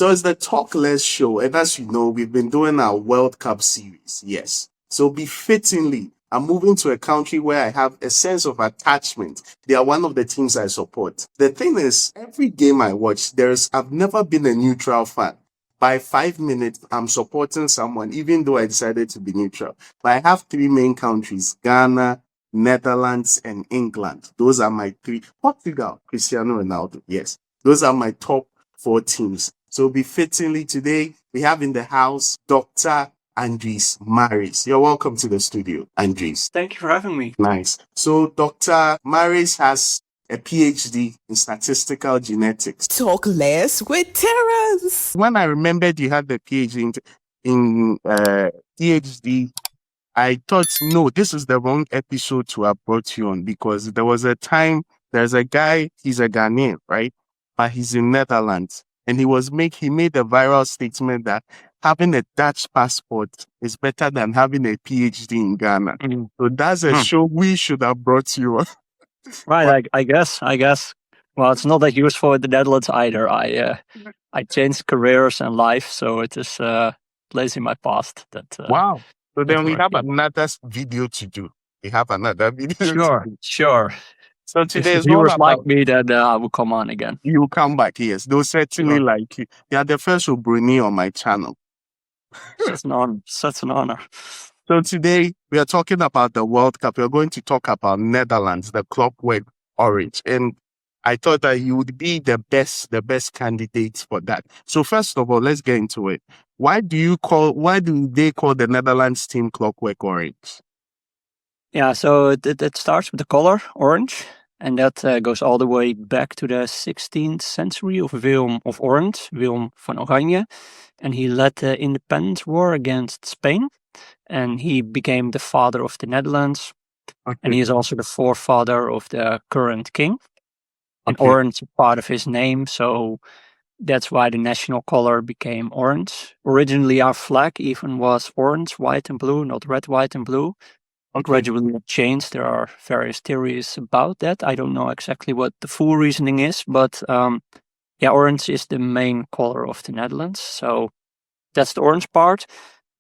So it's the Talk Less show. And as you know, we've been doing our World Cup series. Yes. So befittingly, I'm moving to a country where I have a sense of attachment. They are one of the teams I support. The thing is, every game I watch, I've never been a neutral fan. By 5 minutes, I'm supporting someone, even though I decided to be neutral. But I have three main countries: Ghana, Netherlands, and England. Those are my three. Portugal, Cristiano Ronaldo. Yes. Those are my top four teams. So befittingly today, we have in the house Dr. Andres Maris. You're welcome to the studio, Andres. Thank you for having me. Nice. So Dr. Maris has a PhD in statistical genetics. Talk less with Terrence. When I remembered you had the PhD in PhD, I thought, no, this is the wrong episode to have brought you on, because there was a time, there's a guy, he's a Ghanaian, right? But he's in Netherlands. And he made a viral statement that having a Dutch passport is better than having a PhD in Ghana. So that's a show we should have brought you on. Right, I guess. Well, it's not that useful in the Netherlands either. I changed careers and life, so it is place in my past. Wow. So then we have another video to do. We have another video. Sure. So today if viewers like me, then I will come on again. You will come back, yes. They'll certainly like you. You are the first Obroni on my channel. Such an honor. So today we are talking about the World Cup. We're going to talk about Netherlands, the Clockwork Orange. And I thought that you would be the best candidates for that. So first of all, let's get into it. Why do they call the Netherlands team Clockwork Orange? Yeah, so it starts with the color orange, and that goes all the way back to the 16th century of Willem of Orange, Willem van Oranje, and he led the independence war against Spain, and he became the father of the Netherlands, and he is also the forefather of the current king. And orange is part of his name, so that's why the national color became orange. Originally, our flag even was orange, white, and blue, not red, white, and blue. Gradually it changed. There are various theories about that. I don't know exactly what the full reasoning is, but orange is the main color of the Netherlands. So that's the orange part.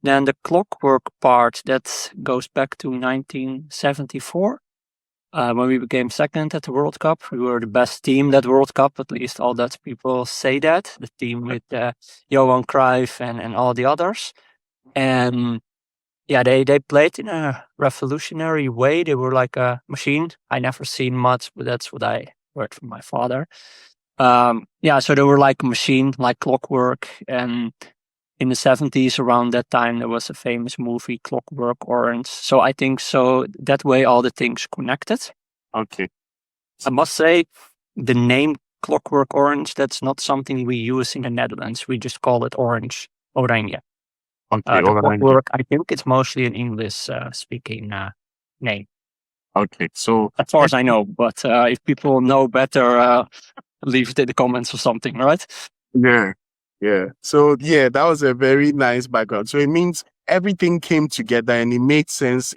Then the clockwork part, that goes back to 1974. When we became second at the World Cup. We were the best team that World Cup, at least all Dutch people say that. The team with Johan Cruijff and all the others. And yeah, they played in a revolutionary way. They were like a machine. I never seen much, but that's what I heard from my father. So they were like a machine, like clockwork. And in the 70s, around that time, there was a famous movie, Clockwork Orange. So I think that way all the things connected. Okay. I must say, the name Clockwork Orange, that's not something we use in the Netherlands. We just call it Orange, Oranje. The clockwork, I think it's mostly an English-speaking name. Okay, so as far as I know, but if people know better, leave it in the comments or something, right? Yeah. So that was a very nice background. So it means everything came together and it made sense.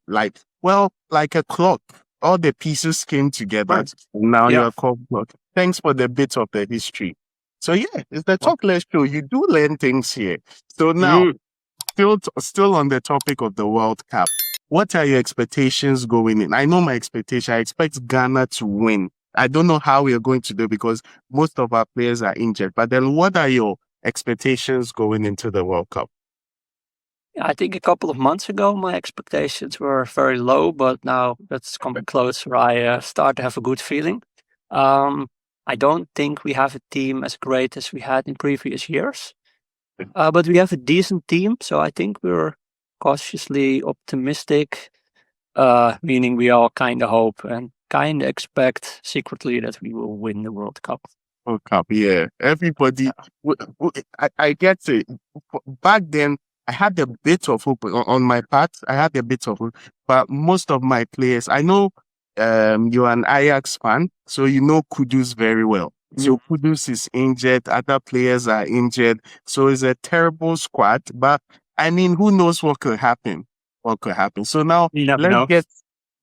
Like a clock. All the pieces came together. Right. Now you're called clock. Thanks for the bit of the history. So it's the Talk Less show. You do learn things here. So now, still on the topic of the World Cup, what are your expectations going in? I know my expectation. I expect Ghana to win. I don't know how we are going to do because most of our players are injured. But then what are your expectations going into the World Cup? I think a couple of months ago, my expectations were very low, but now that's coming closer. I start to have a good feeling. I don't think we have a team as great as we had in previous years. But we have a decent team, so I think we're cautiously optimistic, meaning we all kind of hope and kind of expect secretly that we will win the World Cup. World Cup, yeah. Everybody, I get it. Back then, I had a bit of hope on my part. I had a bit of hope, but most of my players, I know you're an Ajax fan, so you know Kudus very well. So Kudus is injured, other players are injured. So it's a terrible squad. But I mean, who knows what could happen? So now let's get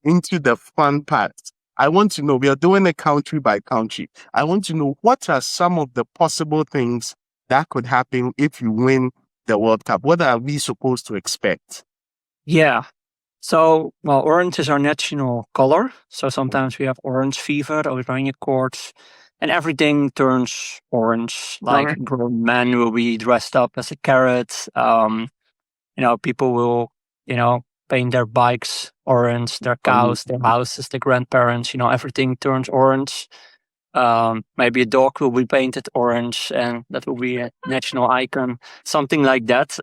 into the fun part. I want to know, we are doing it country by country. I want to know what are some of the possible things that could happen if you win the World Cup? What are we supposed to expect? Yeah. So, well, orange is our national color. So sometimes we have orange fever, oranje koorts, and everything turns orange. All Like right. grown men will be dressed up as a carrot. People will, paint their bikes orange, their cows, their houses, their grandparents. Everything turns orange. Maybe a dog will be painted orange, and that will be a national icon, something like that.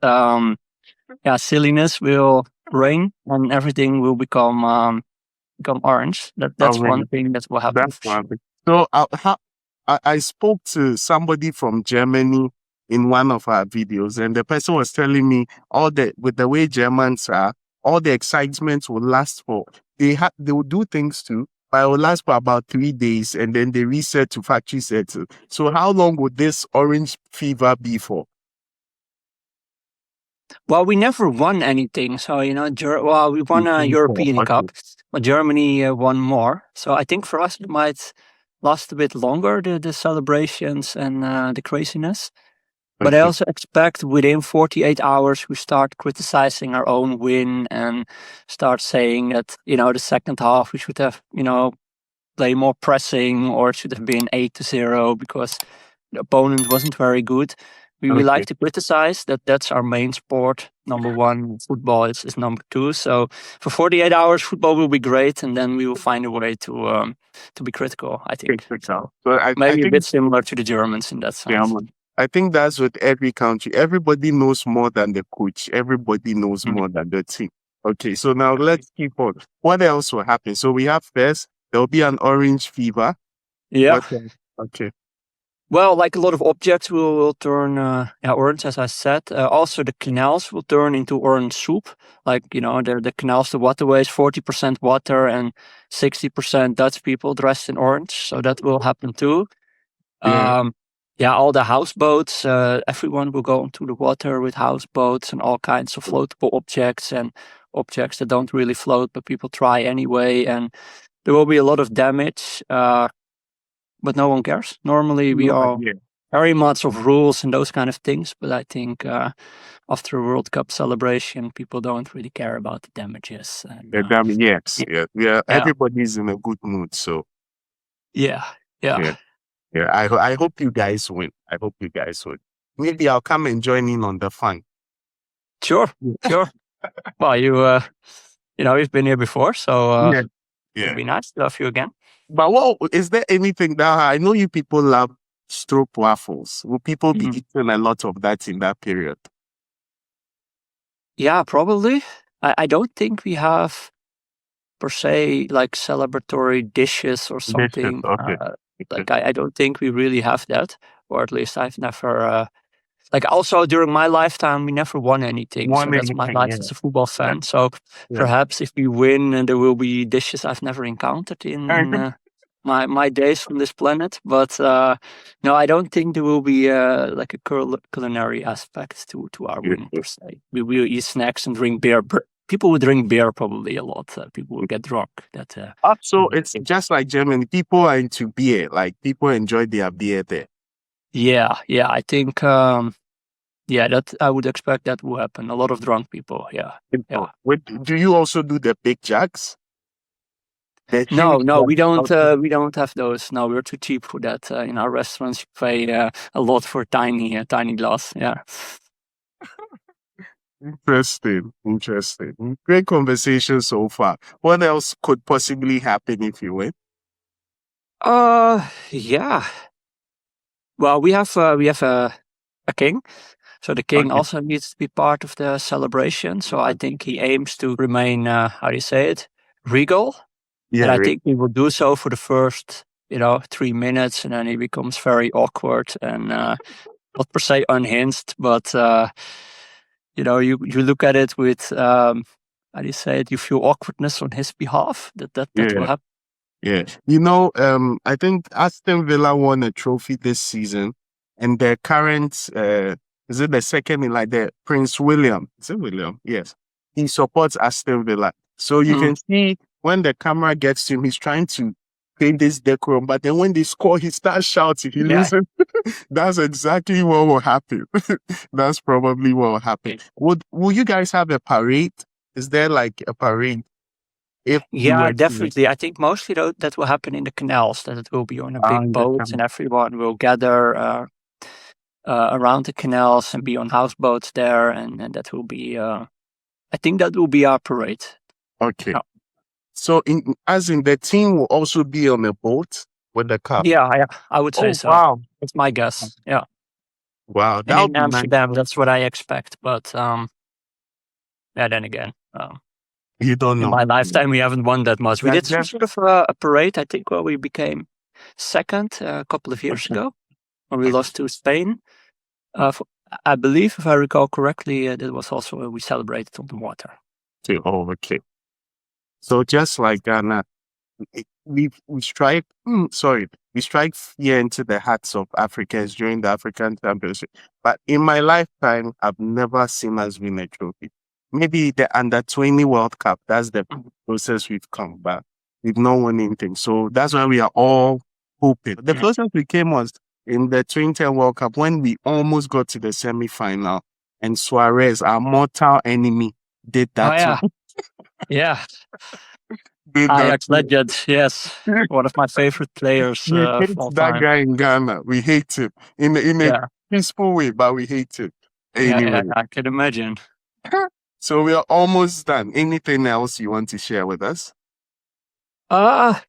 Silliness will reign, and everything will become orange. All That's right. one thing that will happen That's for sure. one thing. So I spoke to somebody from Germany in one of our videos, and the person was telling me with the way Germans are, all the excitement will last for they will do things too, but it will last for about 3 days, and then they reset to factory settle. So how long would this orange fever be for? Well, we never won anything, so we won a European Okay. Cup, but Germany won more. So I think for us it might last a bit longer, the celebrations and the craziness. But I Okay. also expect within 48 hours we start criticizing our own win and start saying that the second half we should have play more pressing, or it should have been 8-0 because the opponent wasn't very good. We like Okay. to criticize that's our main sport. Number one, football is number two. So for 48 hours, football will be great, and then we will find a way to be critical, I think. So So I maybe a think bit similar to the Germans in that sense. I think that's with every country. Everybody knows more than the coach. Everybody knows Mhm. more than the team. Okay, so now let's keep on. What else will happen? So we have first, there will be an orange fever. Yeah. What else? Okay. Well, like a lot of objects will turn orange, as I said. Also, the canals will turn into orange soup. Like, the canals, the waterways, 40% water and 60% Dutch people dressed in orange. So that will happen too. Yeah. All the houseboats, everyone will go into the water with houseboats and all kinds of floatable objects and objects that don't really float, but people try anyway. And there will be a lot of damage. But no one cares. Normally, we No, are yeah. very much of rules and those kind of things. But I think after a World Cup celebration, people don't really care about the damages. And Yes. Yeah. Yeah. yeah, Everybody's in a good mood. So yeah, yeah. yeah. Yeah. I hope you guys win. I hope you guys win. Maybe I'll come and join in on the fun. Sure, sure. Well, you've been here before, so Yeah. it'd Yeah. be nice to have you again. But is there anything that I know you people love stroop waffles? Will people be Mhm. eating a lot of that in that period? Yeah, probably. I don't think we have per se like celebratory dishes or something. Okay. Like I don't think we really have that, or at least I've never. Like also during my lifetime, we never won anything. So One that's my anything, life yeah. as a football fan. So Yeah. perhaps if we win, and there will be dishes I've never encountered in my days from this planet. But no, I don't think there will be like a culinary aspect to our win per se. We will eat snacks and drink beer. People will drink beer probably a lot. People will get drunk. So it's just like Germany. People are into beer. Like people enjoy their beer there. Yeah. I think that I would expect that will happen. A lot of drunk people. Yeah. Do you also do the big jugs? No, we don't. Okay. We don't have those. No, we're too cheap for that. In our restaurants, you pay a lot for tiny glass. Yeah. Interesting. Great conversation so far. What else could possibly happen if you win? Yeah. Well, we have a king. So the king Okay. also needs to be part of the celebration. So I think he aims to remain, how do you say it, regal. Yeah. And I think he will do so for the first, 3 minutes, and then he becomes very awkward and not per se unhinged, but you look at it with how do you say it? You feel awkwardness on his behalf. That will happen. Yeah. I think Aston Villa won a trophy this season, and their current is it the second in like the Prince William? Is it William? Yes. He supports Aston Villa. So you can see when the camera gets to him, he's trying to maintain this decorum, but then when they score, he starts shouting, he Yeah. loses. That's exactly what will happen. That's probably what will happen. Will you guys have a parade? Is there like a parade? If you Yeah, were to definitely. I think mostly that will happen in the canals, that it will be on a big boat and everyone will gather around the canals and be on houseboats there. And that will be, I think that will be our parade. Okay. Yeah. So as in the team will also be on a boat with the cup? Yeah, I would say Oh, so. wow. That's my guess. Yeah. Wow. And That would in be nice. Amsterdam, that's what I expect. But yeah, then again, You don't in know. my lifetime, we haven't won that much. We Yeah, did some sort of a parade, I think, where we became second a couple of years ago when we lost to Spain. I believe, if I recall correctly, that was also where we celebrated on the water. Okay. Oh, okay. So just like Ghana, we strike fear into the hearts of Africans during the African Championship. But in my lifetime, I've never seen us win a trophy. Maybe the under-20 World Cup, that's the closest we've come, but we've not won anything. So that's why we are all hoping. The closest we came was in the 2010 World Cup when we almost got to the semi-final and Suarez, our mortal enemy, did that. Oh, yeah. Yeah. Did Ajax that. legend, yes. One of my favorite players We of hate all that time. guy in Ghana. We hate him in a Yeah. peaceful way, but we hate him anyway. Yeah, I can imagine. So we are almost done. Anything else you want to share with us? Well,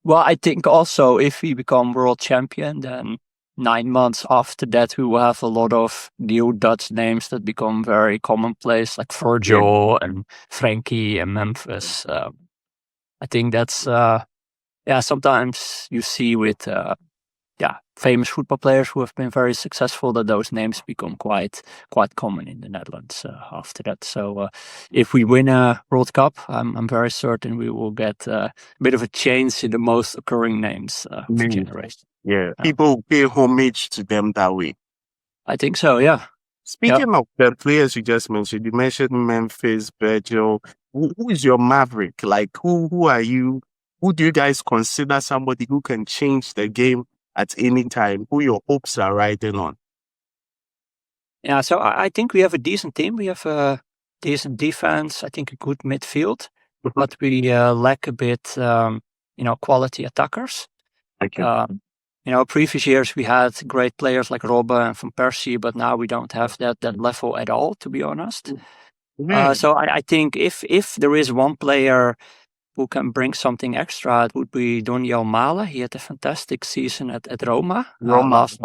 I think also if we become world champion, then 9 months after that, we will have a lot of new Dutch names that become very commonplace, like Virgil and Frankie and Memphis. I think that's, sometimes you see with, famous football players who have been very successful that those names become quite common in the Netherlands after that. So if we win a World Cup, I'm very certain we will get a bit of a change in the most occurring names of the generation. Yeah, people pay homage to them that way. I think so, yeah. Speaking of the players you just mentioned, you mentioned Memphis, Virgil. Who is your maverick? Like, who are you? Who do you guys consider somebody who can change the game at any time? Who your hopes are riding on? Yeah, so I think we have a decent team. We have a decent defense. I think a good midfield, but we lack a bit, quality attackers. Okay. Previous years we had great players like Robben and Van Persie, but now we don't have that level at all, to be honest. So I think if there is one player who can bring something extra, it would be Doniel Malen. He had a fantastic season at Roma, last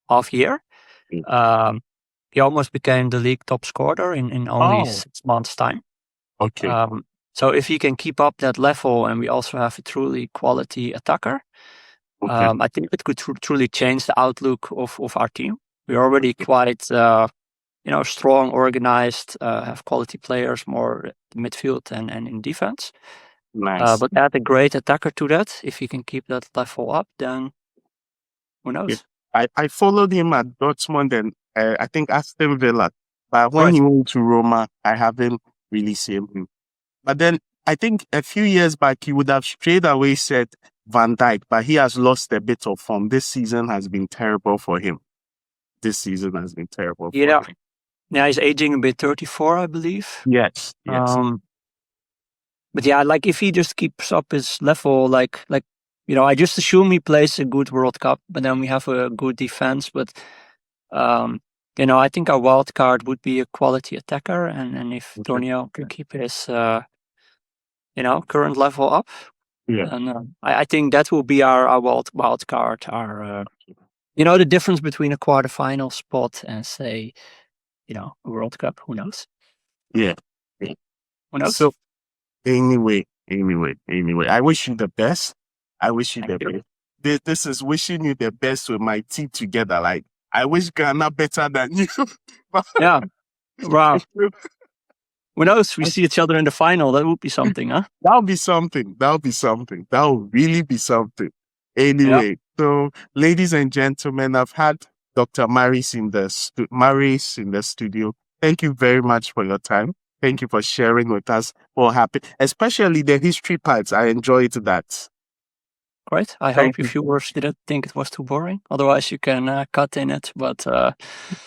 half year. He almost became the league top scorer in only 6 months' time. Okay. So if he can keep up that level, and we also have a truly quality attacker, I think it could truly change the outlook of our team. We're already quite, strong, organized, have quality players, more midfield and in defense. Nice. But add a great attacker to that. If he can keep that level up, then who knows? I followed him at Dortmund and I think Aston Villa. But when he went to Roma, I haven't really seen him. But then I think a few years back, he would have straight away said Van Dijk, but he has lost a bit of form. This season has been terrible for him. Yeah, he's aging a bit, 34, I believe. Yes. But yeah, like if he just keeps up his level, I just assume he plays a good World Cup, but then we have a good defense. But I think our wild card would be a quality attacker, and if Doniel can keep his current level up, and I think that will be our wild card. Our the difference between a quarterfinal spot and say a World Cup. Who knows? Yeah. Who knows? So anyway, I wish you the best. This is wishing you the best with my team together. Like, I wish Ghana better than you. Yeah. Wow. Who knows? We see each other in the final. That would be something, huh? That would be something. That would really be something. Anyway, so ladies and gentlemen, I've had Dr. Maris in the studio. Thank you very much for your time. Thank you for sharing with us what happened, especially the history parts. I enjoyed that. Great. I Thank hope your you. viewers didn't think it was too boring. Otherwise, you can cut in it. But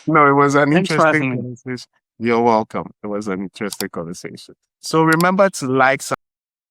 No, it was an thanks for having interesting me. conversation. You're welcome. It was an interesting conversation. So remember to like,